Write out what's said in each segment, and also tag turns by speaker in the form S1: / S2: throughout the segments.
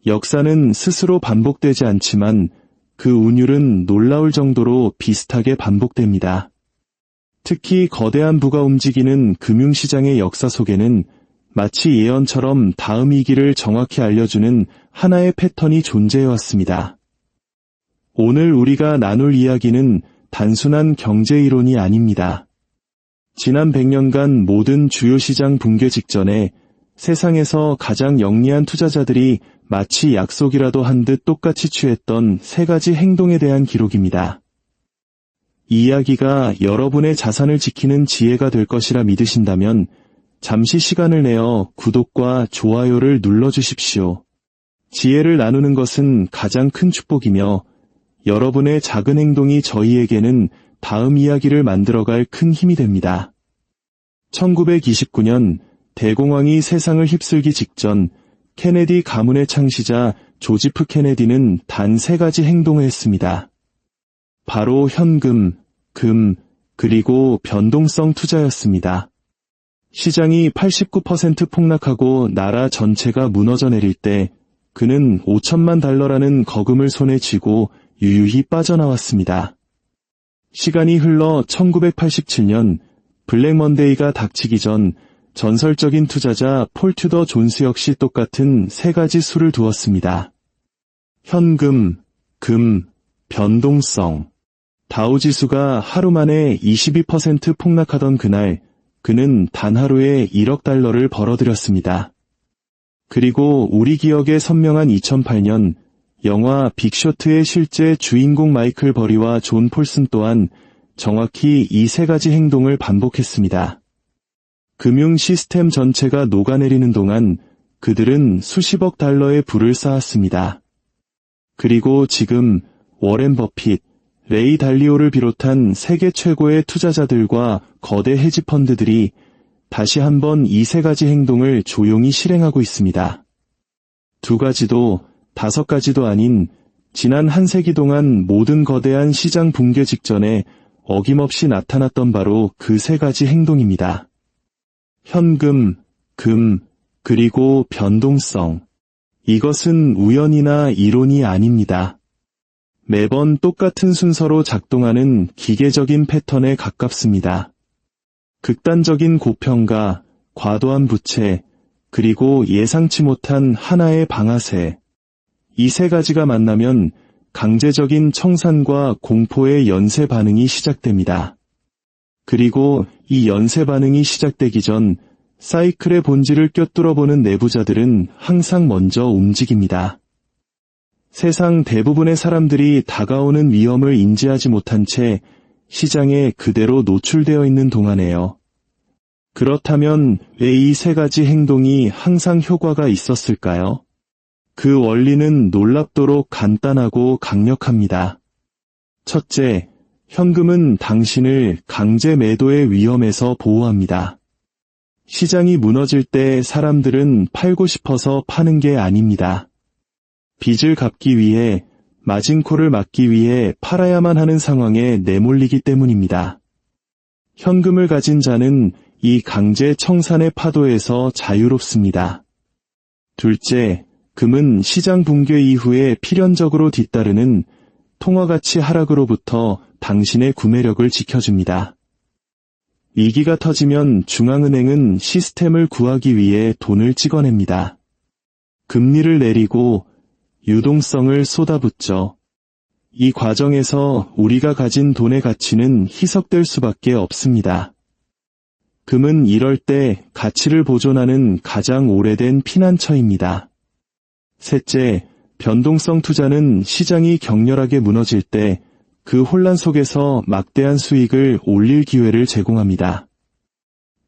S1: 역사는 스스로 반복되지 않지만 그 운율은 놀라울 정도로 비슷하게 반복됩니다. 특히 거대한 부가 움직이는 금융시장의 역사 속에는 마치 예언처럼 다음 위기를 정확히 알려주는 하나의 패턴이 존재해왔습니다. 오늘 우리가 나눌 이야기는 단순한 경제이론이 아닙니다. 지난 100년간 모든 주요 시장 붕괴 직전에 세상에서 가장 영리한 투자자들이 마치 약속이라도 한 듯 똑같이 취했던 3가지 행동에 대한 기록입니다. 이 이야기가 여러분의 자산을 지키는 지혜가 될 것이라 믿으신다면 잠시 시간을 내어 구독과 좋아요를 눌러주십시오. 지혜를 나누는 것은 가장 큰 축복이며 여러분의 작은 행동이 저희에게는 다음 이야기를 만들어갈 큰 힘이 됩니다. 1929년 대공황이 세상을 휩쓸기 직전 케네디 가문의 창시자 조지프 케네디는 단 3가지 행동을 했습니다. 바로 현금, 금, 그리고 변동성 투자였습니다. 시장이 89% 폭락하고 나라 전체가 무너져 내릴 때 그는 5천만 달러라는 거금을 손에 쥐고 유유히 빠져나왔습니다. 시간이 흘러 1987년 블랙 먼데이가 닥치기 전 전설적인 투자자 폴 튜더 존스 역시 똑같은 3가지 수를 두었습니다. 현금, 금, 변동성. 다우지수가 하루 만에 22% 폭락하던 그날 그는 단 하루에 1억 달러를 벌어들였습니다. 그리고 우리 기억에 선명한 2008년 영화 빅쇼트의 실제 주인공 마이클 버리와 존 폴슨 또한 정확히 이 3가지 행동을 반복했습니다. 금융 시스템 전체가 녹아내리는 동안 그들은 수십억 달러의 부를 쌓았습니다. 그리고 지금 워렌 버핏, 레이 달리오를 비롯한 세계 최고의 투자자들과 거대 헤지펀드들이 다시 한번 이 3가지 행동을 조용히 실행하고 있습니다. 2가지도 5가지도 아닌 지난 한 세기 동안 모든 거대한 시장 붕괴 직전에 어김없이 나타났던 바로 그 3가지 행동입니다. 현금, 금, 그리고 변동성. 이것은 우연이나 이론이 아닙니다. 매번 똑같은 순서로 작동하는 기계적인 패턴에 가깝습니다. 극단적인 고평가, 과도한 부채, 그리고 예상치 못한 하나의 방아쇠. 이 3가지가 만나면 강제적인 청산과 공포의 연쇄 반응이 시작됩니다. 그리고 이 연쇄 반응이 시작되기 전 사이클의 본질을 꿰뚫어보는 내부자들은 항상 먼저 움직입니다. 세상 대부분의 사람들이 다가오는 위험을 인지하지 못한 채 시장에 그대로 노출되어 있는 동안에요. 그렇다면 왜 이 3가지 행동이 항상 효과가 있었을까요? 그 원리는 놀랍도록 간단하고 강력합니다. 첫째, 현금은 당신을 강제 매도의 위험에서 보호합니다. 시장이 무너질 때 사람들은 팔고 싶어서 파는 게 아닙니다. 빚을 갚기 위해, 마진콜을 막기 위해 팔아야만 하는 상황에 내몰리기 때문입니다. 현금을 가진 자는 이 강제 청산의 파도에서 자유롭습니다. 둘째, 금은 시장 붕괴 이후에 필연적으로 뒤따르는 통화가치 하락으로부터 당신의 구매력을 지켜줍니다. 위기가 터지면 중앙은행은 시스템을 구하기 위해 돈을 찍어냅니다. 금리를 내리고 유동성을 쏟아붓죠. 이 과정에서 우리가 가진 돈의 가치는 희석될 수밖에 없습니다. 금은 이럴 때 가치를 보존하는 가장 오래된 피난처입니다. 셋째, 변동성 투자는 시장이 격렬하게 무너질 때 그 혼란 속에서 막대한 수익을 올릴 기회를 제공합니다.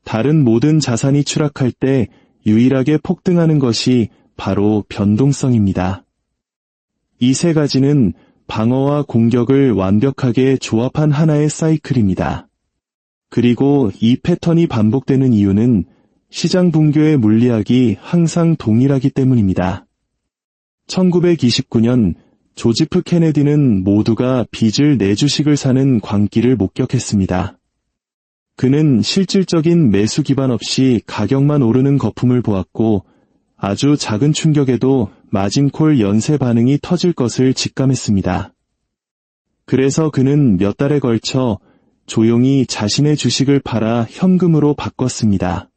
S1: 다른 모든 자산이 추락할 때 유일하게 폭등하는 것이 바로 변동성입니다. 이 3가지는 방어와 공격을 완벽하게 조합한 하나의 사이클입니다. 그리고 이 패턴이 반복되는 이유는 시장 붕괴의 물리학이 항상 동일하기 때문입니다. 1929년 조지프 케네디는 모두가 빚을 내주식을 사는 광기를 목격했습니다. 그는 실질적인 매수 기반 없이 가격만 오르는 거품을 보았고 아주 작은 충격에도 마진콜 연쇄 반응이 터질 것을 직감했습니다. 그래서 그는 몇 달에 걸쳐 조용히 자신의 주식을 팔아 현금으로 바꿨습니다.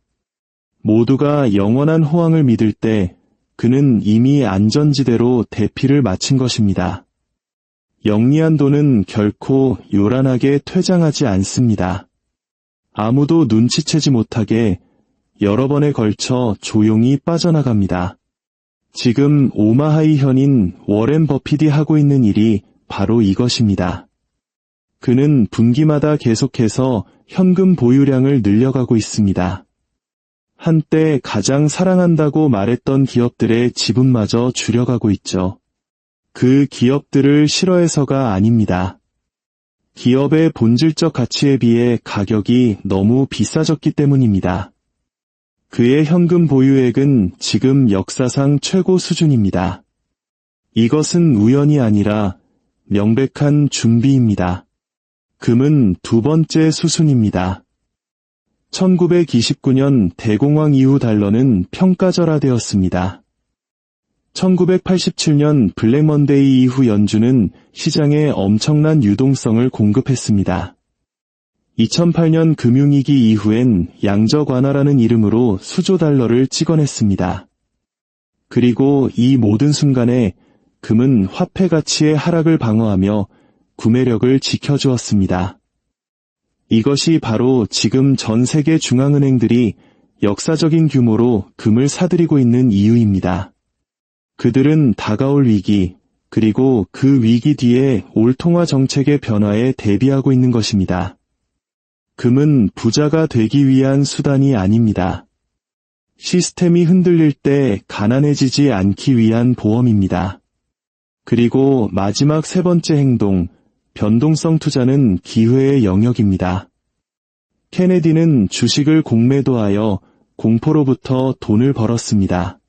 S1: 모두가 영원한 호황을 믿을 때 그는 이미 안전지대로 대피를 마친 것입니다. 영리한 돈은 결코 요란하게 퇴장하지 않습니다. 아무도 눈치채지 못하게 여러 번에 걸쳐 조용히 빠져나갑니다. 지금 오마하이 현인 워렌 버핏이 하고 있는 일이 바로 이것입니다. 그는 분기마다 계속해서 현금 보유량을 늘려가고 있습니다. 한때 가장 사랑한다고 말했던 기업들의 지분마저 줄여가고 있죠. 그 기업들을 싫어해서가 아닙니다. 기업의 본질적 가치에 비해 가격이 너무 비싸졌기 때문입니다. 그의 현금 보유액은 지금 역사상 최고 수준입니다. 이것은 우연이 아니라 명백한 준비입니다. 금은 두 번째 수순입니다. 1929년 대공황 이후 달러는 평가절하되었습니다. 1987년 블랙먼데이 이후 연준은 시장에 엄청난 유동성을 공급했습니다. 2008년 금융위기 이후엔 양적 완화라는 이름으로 수조 달러를 찍어냈습니다. 그리고 이 모든 순간에 금은 화폐 가치의 하락을 방어하며 구매력을 지켜주었습니다. 이것이 바로 지금 전 세계 중앙은행들이 역사적인 규모로 금을 사들이고 있는 이유입니다. 그들은 다가올 위기, 그리고 그 위기 뒤에 올 통화 정책의 변화에 대비하고 있는 것입니다. 금은 부자가 되기 위한 수단이 아닙니다. 시스템이 흔들릴 때 가난해지지 않기 위한 보험입니다. 그리고 마지막 세 번째 행동, 변동성 투자는 기회의 영역입니다. 케네디는 주식을 공매도하여 공포로부터 돈을 벌었습니다.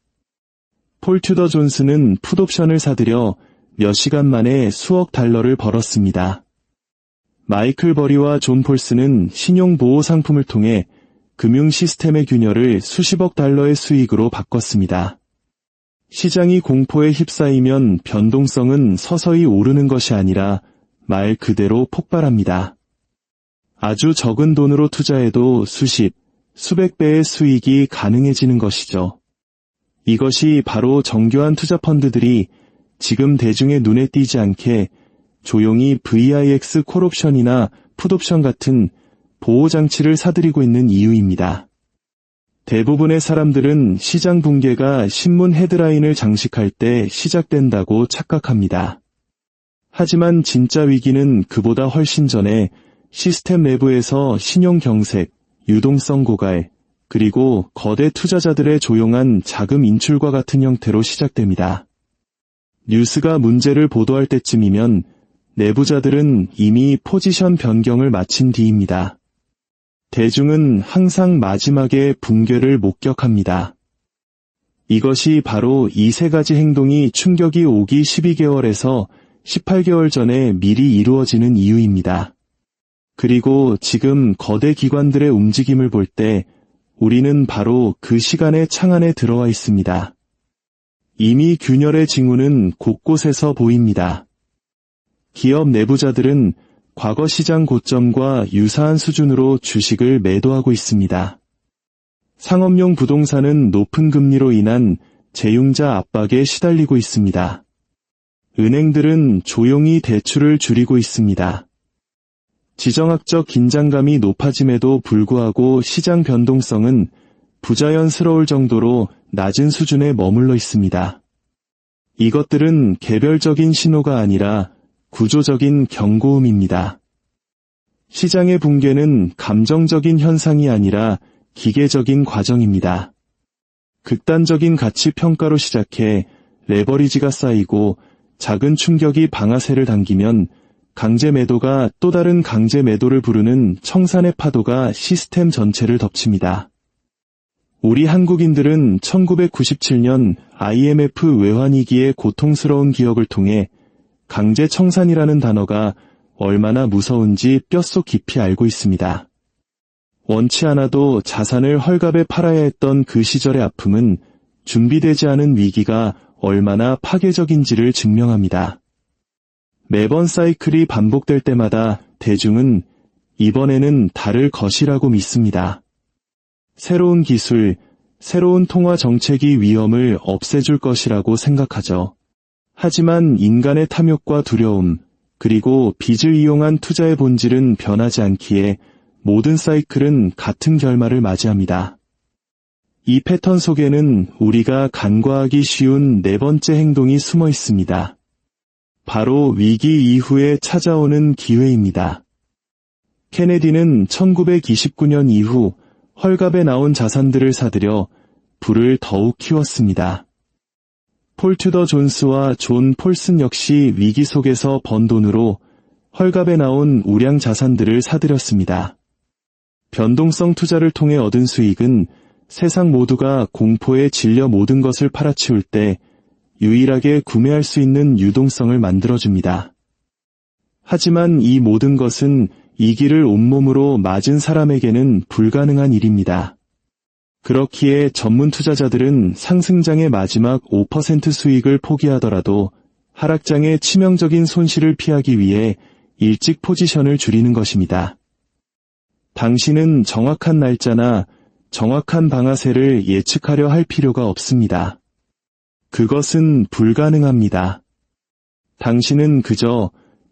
S1: 폴 튜더 존스는 풋옵션을 사들여 몇 시간 만에 수억 달러를 벌었습니다. 마이클 버리와 존 폴스는 신용보호 상품을 통해 금융 시스템의 균열을 수십억 달러의 수익으로 바꿨습니다. 시장이 공포에 휩싸이면 변동성은 서서히 오르는 것이 아니라 말 그대로 폭발합니다. 아주 적은 돈으로 투자해도 수십, 수백 배의 수익이 가능해지는 것이죠. 이것이 바로 정교한 투자 펀드들이 지금 대중의 눈에 띄지 않게 조용히 VIX 콜옵션이나 풋옵션 같은 보호장치를 사들이고 있는 이유입니다. 대부분의 사람들은 시장 붕괴가 신문 헤드라인을 장식할 때 시작된다고 착각합니다. 하지만 진짜 위기는 그보다 훨씬 전에 시스템 내부에서 신용 경색, 유동성 고갈, 그리고 거대 투자자들의 조용한 자금 인출과 같은 형태로 시작됩니다. 뉴스가 문제를 보도할 때쯤이면 내부자들은 이미 포지션 변경을 마친 뒤입니다. 대중은 항상 마지막에 붕괴를 목격합니다. 이것이 바로 이 세 가지 행동이 충격이 오기 12개월에서 18개월 전에 미리 이루어지는 이유입니다. 그리고 지금 거대 기관들의 움직임을 볼 때 우리는 바로 그 시간의 창안에 들어와 있습니다. 이미 균열의 징후는 곳곳에서 보입니다. 기업 내부자들은 과거 시장 고점과 유사한 수준으로 주식을 매도하고 있습니다. 상업용 부동산은 높은 금리로 인한 재융자 압박에 시달리고 있습니다. 은행들은 조용히 대출을 줄이고 있습니다. 지정학적 긴장감이 높아짐에도 불구하고 시장 변동성은 부자연스러울 정도로 낮은 수준에 머물러 있습니다. 이것들은 개별적인 신호가 아니라 구조적인 경고음입니다. 시장의 붕괴는 감정적인 현상이 아니라 기계적인 과정입니다. 극단적인 가치 평가로 시작해 레버리지가 쌓이고 작은 충격이 방아쇠를 당기면 강제 매도가 또 다른 강제 매도를 부르는 청산의 파도가 시스템 전체를 덮칩니다. 우리 한국인들은 1997년 IMF 외환위기의 고통스러운 기억을 통해 강제 청산이라는 단어가 얼마나 무서운지 뼛속 깊이 알고 있습니다. 원치 않아도 자산을 헐값에 팔아야 했던 그 시절의 아픔은 준비되지 않은 위기가 얼마나 파괴적인지를 증명합니다. 매번 사이클이 반복될 때마다 대중은 이번에는 다를 것이라고 믿습니다. 새로운 기술, 새로운 통화 정책이 위험을 없애줄 것이라고 생각하죠. 하지만 인간의 탐욕과 두려움, 그리고 빚을 이용한 투자의 본질은 변하지 않기에 모든 사이클은 같은 결말을 맞이합니다. 이 패턴 속에는 우리가 간과하기 쉬운 네 번째 행동이 숨어 있습니다. 바로 위기 이후에 찾아오는 기회입니다. 케네디는 1929년 이후 헐값에 나온 자산들을 사들여 부를 더욱 키웠습니다. 폴 튜더 존스와 존 폴슨 역시 위기 속에서 번 돈으로 헐값에 나온 우량 자산들을 사들였습니다. 변동성 투자를 통해 얻은 수익은 세상 모두가 공포에 질려 모든 것을 팔아치울 때 유일하게 구매할 수 있는 유동성을 만들어줍니다. 하지만 이 모든 것은 이 길을 온몸으로 맞은 사람에게는 불가능한 일입니다. 그렇기에 전문 투자자들은 상승장의 마지막 5% 수익을 포기하더라도 하락장의 치명적인 손실을 피하기 위해 일찍 포지션을 줄이는 것입니다. 당신은 정확한 날짜나 정확한 방아쇠를 예측하려 할 필요가 없습니다. 그것은 불가능합니다. 당신은 그저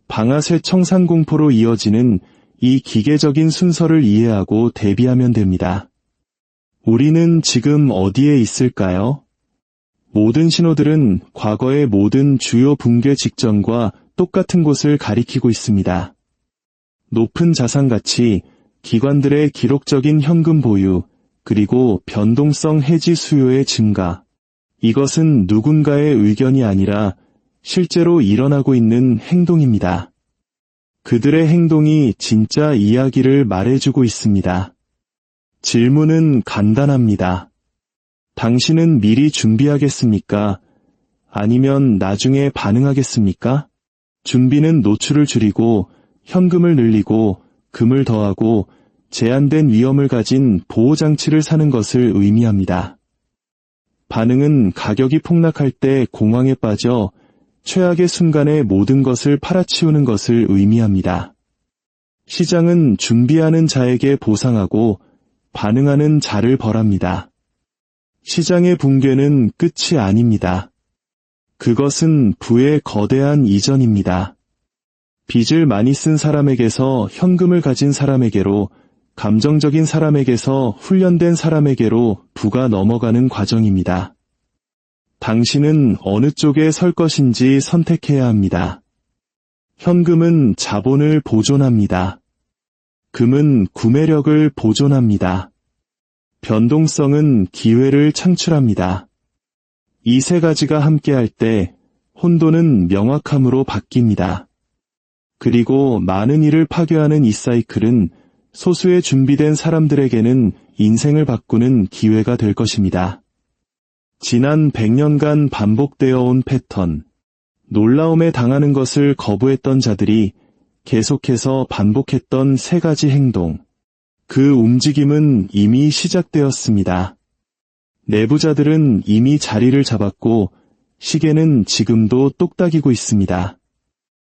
S1: 방아쇠 청산공포로 이어지는 이 기계적인 순서를 이해하고 대비하면 됩니다. 우리는 지금 어디에 있을까요? 모든 신호들은 과거의 모든 주요 붕괴 직전과 똑같은 곳을 가리키고 있습니다. 높은 자산 가치, 기관들의 기록적인 현금 보유, 그리고 변동성 해지 수요의 증가. 이것은 누군가의 의견이 아니라 실제로 일어나고 있는 행동입니다. 그들의 행동이 진짜 이야기를 말해주고 있습니다. 질문은 간단합니다. 당신은 미리 준비하겠습니까? 아니면 나중에 반응하겠습니까? 준비는 노출을 줄이고 현금을 늘리고 금을 더하고 제한된 위험을 가진 보호장치를 사는 것을 의미합니다. 반응은 가격이 폭락할 때 공황에 빠져 최악의 순간에 모든 것을 팔아치우는 것을 의미합니다. 시장은 준비하는 자에게 보상하고 반응하는 자를 벌합니다. 시장의 붕괴는 끝이 아닙니다. 그것은 부의 거대한 이전입니다. 빚을 많이 쓴 사람에게서 현금을 가진 사람에게로, 감정적인 사람에게서 훈련된 사람에게로 부가 넘어가는 과정입니다. 당신은 어느 쪽에 설 것인지 선택해야 합니다. 현금은 자본을 보존합니다. 금은 구매력을 보존합니다. 변동성은 기회를 창출합니다. 이 세 가지가 함께할 때 혼돈은 명확함으로 바뀝니다. 그리고 많은 일을 파괴하는 이 사이클은 소수의 준비된 사람들에게는 인생을 바꾸는 기회가 될 것입니다. 지난 100년간 반복되어 온 패턴, 놀라움에 당하는 것을 거부했던 자들이 계속해서 반복했던 세 가지 행동, 그 움직임은 이미 시작되었습니다. 내부자들은 이미 자리를 잡았고 시계는 지금도 똑딱이고 있습니다.